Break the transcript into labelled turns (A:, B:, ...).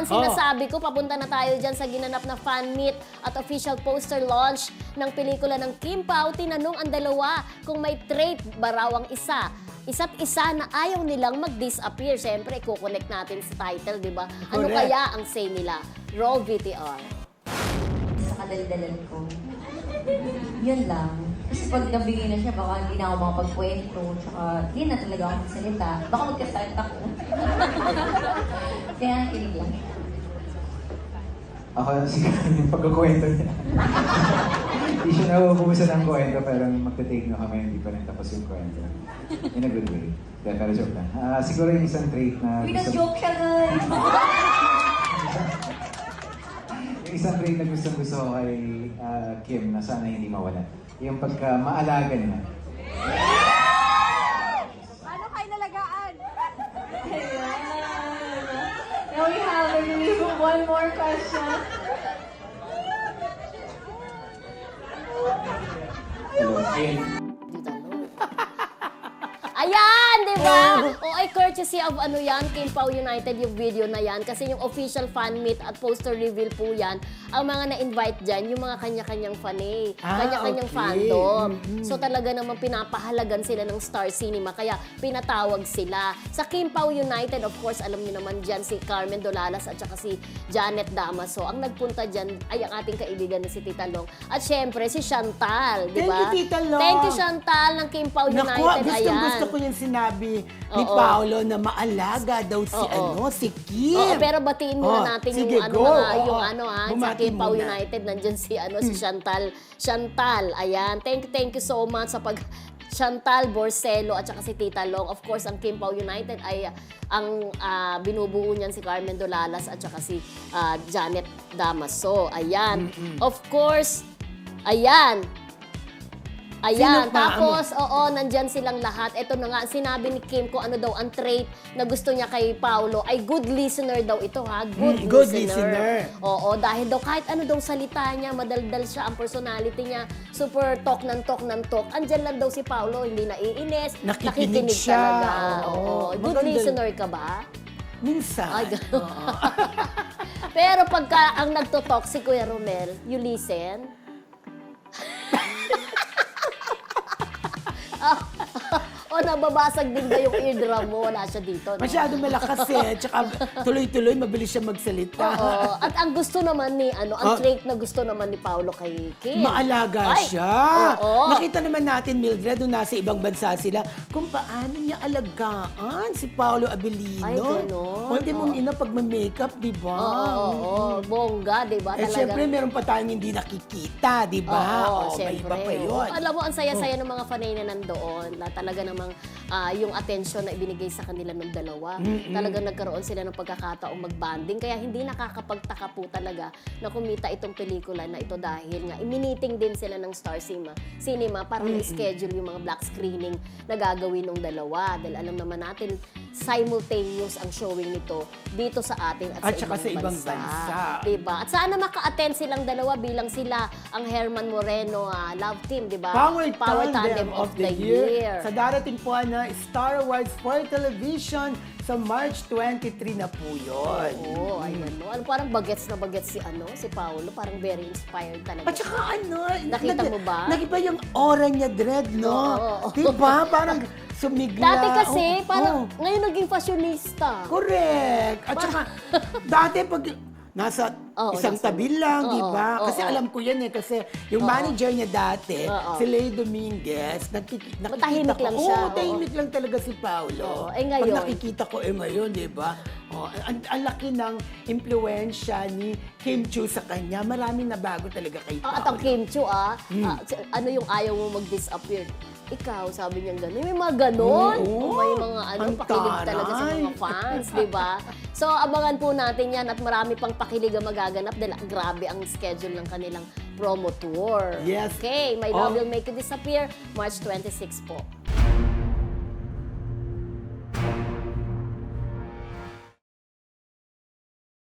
A: ang sinasabi ko, papunta na tayo dyan sa ginanap na fan meet at official poster launch ng pelikula ng Kim Pao. Tinanong ang dalawa kung may trait ba raw ang isa't isa na ayaw nilang mag-disappear. Siyempre, i-connect natin sa title, di ba? Ano
B: Correct.
A: kaya ang say nila? Roll VTR.
C: Sa kadaldalan ko. Yun lang. Kasi pag nabigay na siya, baka hindi na ako makapagkwento. Tsaka hindi na talaga ako magsalita. Baka magkasakit ako. Kaya kinig lang.
D: Ako siguro yung pagkukwento niya. Hindi siya nauubusan ng kwento, pero magte-take na kami, hindi pa rin tapos yung kwento. In a good way. Yeah, pero joke lang. Siguro yung isang trait na...
C: Pinas-joke siya, guys!
D: Yung isang trait na gusto ko kay Kim na sana hindi mawala. Yung pagka maalaga niya.
E: Paano kayo nalagaan?
C: Now we have one more question.
D: Hello, Kim.
A: Ayan, di ba? O ay courtesy of ano yan, Kim Pao United, yung video na yan. Kasi yung official fan meet at poster reveal po yan, ang mga na-invite dyan, yung mga kanya-kanyang fanay, kanya-kanyang
B: okay.
A: fandom. So talaga naman pinapahalagan sila ng Star Cinema, kaya pinatawag sila. Sa Kim Pao United, of course, alam niyo naman dyan si Carmen Dolalas at saka si Janet Damaso. Ang nagpunta dyan ay ang ating kaibigan na si Tita Long. At syempre, si Chantal, di ba?
B: Thank you, Tita Long.
A: Thank you, Chantal, ng Kim Pao United.
B: Gusto ko yung sinabi ni Paolo na maalaga daw si Kim.
A: Oo, pero batiin muna natin
B: sige,
A: yung
B: go.
A: sa Kim Pao
B: muna.
A: United, nandiyan si si Chantal. Chantal, ayan. Thank you so much sa Chantal Borcelo at saka si Tita Long. Of course, ang Kim Pao United ay ang binubuo niyan si Carmen Dolalas at saka si Janet Damaso. Ayan. Of course, ayan. Ayan,
B: Sino pa?
A: tapos, nandyan silang lahat. Ito na nga, sinabi ni Kim kung ano daw ang trait na gusto niya kay Paolo ay good listener daw ito, ha?
B: Good listener.
A: Oo, dahil daw kahit ano daw salita niya, madaldal siya, ang personality niya, super talk ng talk. Andyan lang daw si Paolo, hindi naiinis,
B: Nakikinig siya.
A: talaga.
B: Oo.
A: Good
B: Maganda.
A: listener ka ba?
B: Minsan.
A: Ay, ganun. Pero pagka ang nagtotalk si Kuya Romel, you listen? O nababasag din ba yung eardrum mo? Wala siya dito, no?
B: Masyado malakas tsaka tuloy-tuloy, mabilis siya magsalita.
A: Oo. At ang gusto naman ni, ang trait na gusto naman ni Paolo kay Kim.
B: Maalaga
A: Ay,
B: siya.
A: oo.
B: Nakita naman natin, Mildred, nung nasa ibang bansa sila, kung paano niya alagaan si Paolo Abilino.
A: Ay, ganon.
B: Pwede mong ina pag makeup, di ba?
A: Oo, bongga, di ba?
B: Siyempre, meron pa tayong hindi nakikita, di ba?
A: Oo,
B: May iba pa yun.
A: Alam mo, ang saya-saya ng mga fanay na nandoon. Na talaga namang yung atensyon na ibinigay sa kanila ng dalawa. Talagang nagkaroon sila ng pagkakataong mag-bonding. Kaya hindi nakakapagtaka po talaga na kumita itong pelikula na ito dahil nga iminiting din sila ng Star Cinema para na-schedule yung mga black screening na gagawin ng dalawa. Dahil alam naman natin, simultaneous ang showing nito dito sa atin at
B: saka sa ibang bansa.
A: Diba? At sana maka-attend silang dalawa bilang sila ang Herman Moreno Love Team, diba?
B: Power Tandem of the Year. Sa darating po na Star Awards for Television sa March 23 na po yun.
A: Oo, ayan. No? Parang bagets si Paolo. Parang very inspired talaga.
B: At saka
A: Nakita mo ba?
B: Nagiba yung aura niya, Dred, no?
A: Oo.
B: Diba? Parang sumigla.
A: Dati kasi,
B: Oo,
A: parang
B: oo.
A: ngayon naging fashionista.
B: Correct. At saka, dati pag nasa isang
A: nasa-
B: tabi lang, di ba?
A: oo,
B: Kasi
A: oo.
B: alam ko yan kasi yung manager niya dati,
A: Oo.
B: si Lay Dominguez, nakikita
A: Tahimik
B: ko.
A: lang siya,
B: Oo,
A: oo.
B: tahimik lang talaga si Paolo.
A: Oo, ngayon.
B: Pag nakikita ko, ngayon, di ba? Ang laki ng impluensya ni Kim Chiu sa kanya. Maraming nabago talaga kay Paolo.
A: At ang Kim Chiu, ano yung ayaw mo mag-disappear? Ikaw, sabi niya gano'n. May mga gano'n.
B: Oo.
A: May mga
B: Ang
A: pakilig talaga sa mga
B: taray.
A: fans, di ba? So, abangan po natin yan at marami pang pakilig ang magaganap dahil grabe ang schedule ng kanilang promo tour.
B: Yes.
A: Okay, My Love Will Make You Disappear, March 26 po.